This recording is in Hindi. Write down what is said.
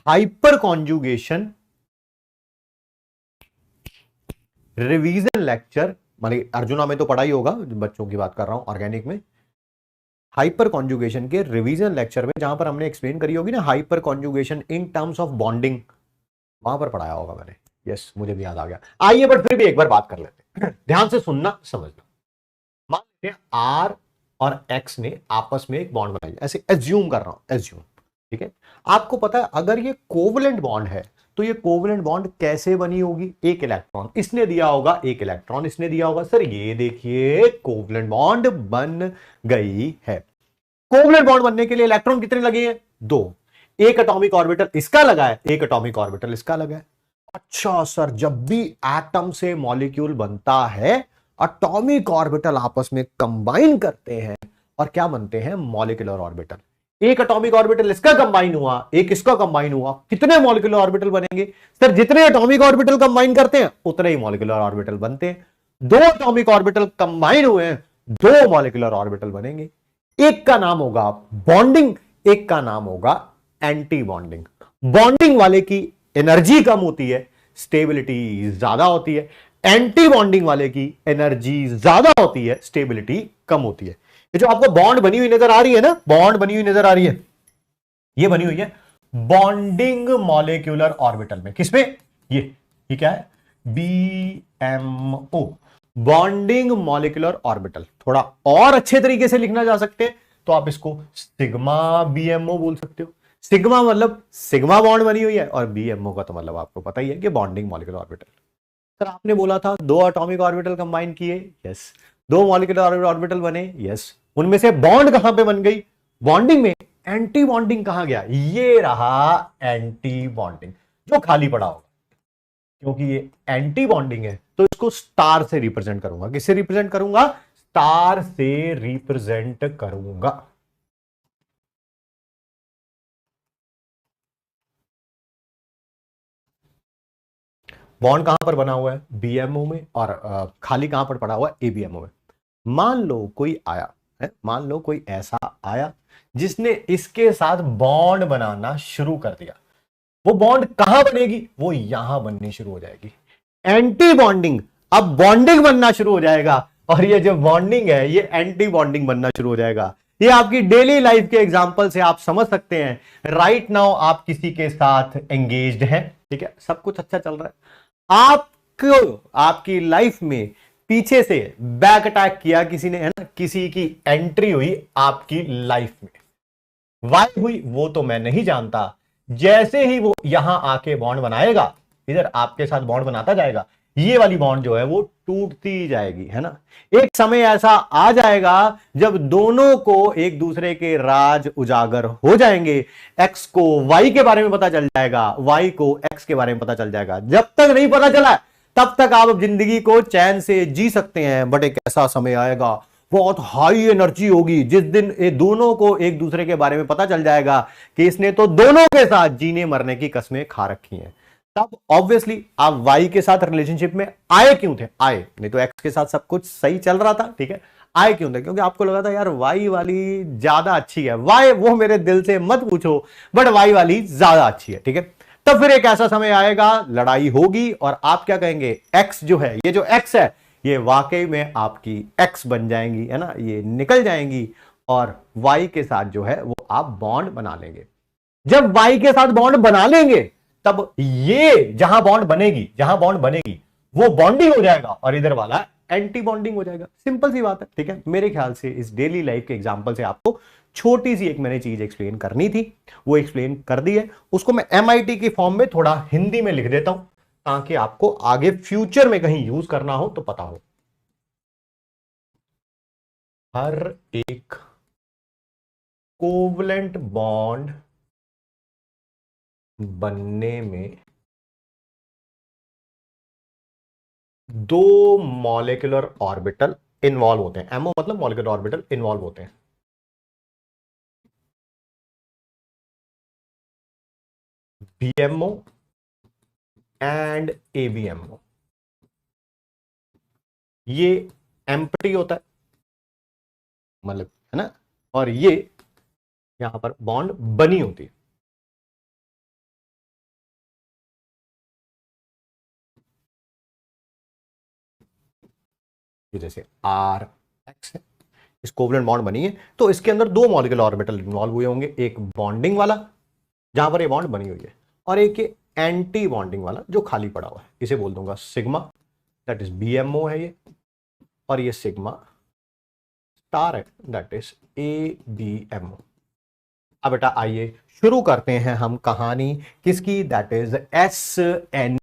हाइपर कॉन्जुगेशन रिवीजन लेक्चर, माने अर्जुना में तो पढ़ा ही होगा, बच्चों की बात कर रहा हूं, ऑर्गेनिक में हाइपर कॉन्जुगेशन के रिवीजन लेक्चर में जहां पर हमने एक्सप्लेन करी होगी ना hyper conjugation in terms of bonding, वहां पर पढ़ाया होगा मैंने। यस, मुझे भी याद आ गया। आइए बट फिर भी एक बार बात कर लेते हैं, ध्यान से सुनना समझना। मान लेते हैं आर और एक्स ने आपस में एक बॉन्ड बनाई, ऐसे एज्यूम कर रहा हूं, एज्यूम, ठीक है। आपको पता है अगर ये कोवलेंट बॉन्ड है तो ये कोवलेंट बॉन्ड कैसे बनी होगी? एक इलेक्ट्रॉन इसने दिया होगा, एक इलेक्ट्रॉन इसने दिया होगा। सर ये देखिए कोवलेंट बॉन्ड बन गई है। कोवलेंट बॉन्ड बनने के लिए इलेक्ट्रॉन कितने लगे हैं? 2। एक एटॉमिक ऑर्बिटल इसका लगा है, एक एटॉमिक ऑर्बिटल इसका लगा है। अच्छा सर, जब भी एटम से मॉलिक्यूल बनता है एटॉमिक ऑर्बिटल आपस में कंबाइन करते हैं और क्या बनते हैं? Molecular orbital. एक एटॉमिक ऑर्बिटल इसका कंबाइन हुआ, एक इसका कंबाइन हुआ, कितने मॉलिक्यूलर ऑर्बिटल बनेंगे? सर जितने एटॉमिक ऑर्बिटल कंबाइन करते हैं उतने ही मॉलिक्यूलर ऑर्बिटल बनते हैं। 2 एटॉमिक ऑर्बिटल कंबाइन हुए हैं, 2 मॉलिक्यूलर ऑर्बिटल बनेंगे। एक का नाम होगा बॉन्डिंग, एक का नाम होगा एंटी बॉन्डिंग। बॉन्डिंग वाले की एनर्जी कम होती है, स्टेबिलिटी ज्यादा होती है। एंटी बॉन्डिंग वाले की एनर्जी ज्यादा होती है, स्टेबिलिटी कम होती है। ये जो आपको बॉन्ड बनी हुई नजर आ रही है ना, बॉन्ड बनी हुई नजर आ रही है, ये बनी हुई है बॉन्डिंग मॉलिक्यूलर ऑर्बिटल में। किसमें? ये क्या है? BMO, bonding molecular orbital. थोड़ा और अच्छे तरीके से लिखना जा सकते हैं तो आप इसको सिग्मा BMO बोल सकते हो। सिग्मा मतलब सिग्मा बॉन्ड बनी हुई है और BMO का तो मतलब आपको पता ही है कि बॉन्डिंग मॉलिक्यूलर ऑर्बिटल। सर आपने बोला था 2 एटॉमिक ऑर्बिटल कंबाइन किए, यस। 2 मॉलिक्यूलर ऑर्बिटल बने, यस। उनमें से बॉन्ड कहां पे बन गई? बॉन्डिंग में। एंटी बॉन्डिंग कहां गया? ये रहा एंटी बॉन्डिंग, जो खाली पड़ा होगा। क्योंकि ये एंटी बॉन्डिंग है तो इसको स्टार से रिप्रेजेंट करूंगा। किससे रिप्रेजेंट करूंगा? स्टार से रिप्रेजेंट करूंगा। बॉन्ड कहां पर बना हुआ है? BMO में, और खाली कहां पर पड़ा हुआ है? ABMO में। मान लो कोई आया है, मान लो कोई ऐसा आया जिसने इसके साथ बॉन्ड बनाना शुरू कर दिया। वो बॉन्ड कहां बनेगी? वो यहां बननी शुरू हो जाएगी, एंटी बॉन्डिंग। अब बॉन्डिंग बनना शुरू हो जाएगा और ये जो बॉन्डिंग है ये एंटी बॉन्डिंग बनना शुरू हो जाएगा। ये आपकी डेली लाइफ के एग्जांपल से आप समझ सकते हैं। राइट नाउ आप किसी के साथ एंगेज्ड हैं, ठीक है, सब कुछ अच्छा चल रहा है। आपको आपकी लाइफ में पीछे से बैक अटैक किया किसी ने, है ना, किसी की एंट्री हुई आपकी लाइफ में। वाई हुई वो तो मैं नहीं जानता। जैसे ही वो यहां आके बॉन्ड बनाएगा, इधर आपके साथ बॉन्ड बनाता जाएगा, ये वाली बॉन्ड जो है वो टूटती जाएगी, है ना। एक समय ऐसा आ जाएगा जब दोनों को एक दूसरे के राज उजागर हो जाएंगे। एक्स को वाई के बारे में पता चल जाएगा, वाई को एक्स के बारे में पता चल जाएगा। जब तक नहीं पता चला तब तक आप जिंदगी को चैन से जी सकते हैं, बट एक ऐसा समय आएगा, बहुत हाई एनर्जी होगी, जिस दिन ये दोनों को एक दूसरे के बारे में पता चल जाएगा कि इसने तो दोनों के साथ जीने मरने की कस्में खा रखी हैं। तब ऑब्वियसली आप वाई के साथ रिलेशनशिप में आए क्यों थे? आए, नहीं तो एक्स के साथ सब कुछ सही चल रहा था, ठीक है। आए क्यों थे? क्योंकि आपको लगा था यार वाई वाली ज्यादा अच्छी है। वाई वो मेरे दिल से मत पूछो, बट वाई वाली ज्यादा अच्छी है, ठीक है। तब फिर एक ऐसा समय आएगा, लड़ाई होगी और आप क्या कहेंगे? एक्स जो है, ये जो एक्स है, ये वाकई में आपकी एक्स बन जाएंगी, है ना, ये निकल जाएंगी और वाई के साथ जो है वो आप बॉन्ड बना लेंगे। जब वाई के साथ बॉन्ड बना लेंगे तब ये जहां बॉन्ड बनेगी, जहां बॉन्ड बनेगी वो बॉन्डिंग हो जाएगा और इधर वाला एंटी बॉन्डिंग हो जाएगा। सिंपल सी बात है, ठीक है। मेरे ख्याल से इस डेली लाइफ के एग्जांपल से आपको छोटी सी एक मैंने चीज एक्सप्लेन करनी थी, वो एक्सप्लेन कर दी है। उसको मैं MIT की फॉर्म में थोड़ा हिंदी में लिख देता हूं ताकि आपको आगे फ्यूचर में कहीं यूज करना हो तो पता हो। हर एक कोवलेंट बॉन्ड बनने में 2 मॉलिक्यूलर ऑर्बिटल इन्वॉल्व होते हैं। MO मतलब मॉलिक्यूलर ऑर्बिटल इन्वॉल्व होते हैं। BMO एंड ABMO, ये एम्प्टी होता है, मतलब, है ना, और ये यहां पर बॉन्ड बनी होती है। ये जैसे आर एक्स है, इस कोवलेंट बॉन्ड बनी है, तो इसके अंदर दो मॉलिक्यूलर ऑर्बिटल इन्वॉल्व हुए होंगे, एक बॉन्डिंग वाला जहां पर ये बॉन्ड बनी हुई है, और एक एंटी बॉन्डिंग वाला जो खाली पड़ा हुआ है, इसे बोल दूंगा सिग्मा, दैट इज बीएमओ है ये, और ये सिग्मा स्टार है, दैट इज एबीएमओ। अब बेटा आइए शुरू करते हैं हम कहानी किसकी, दैट इज एस एन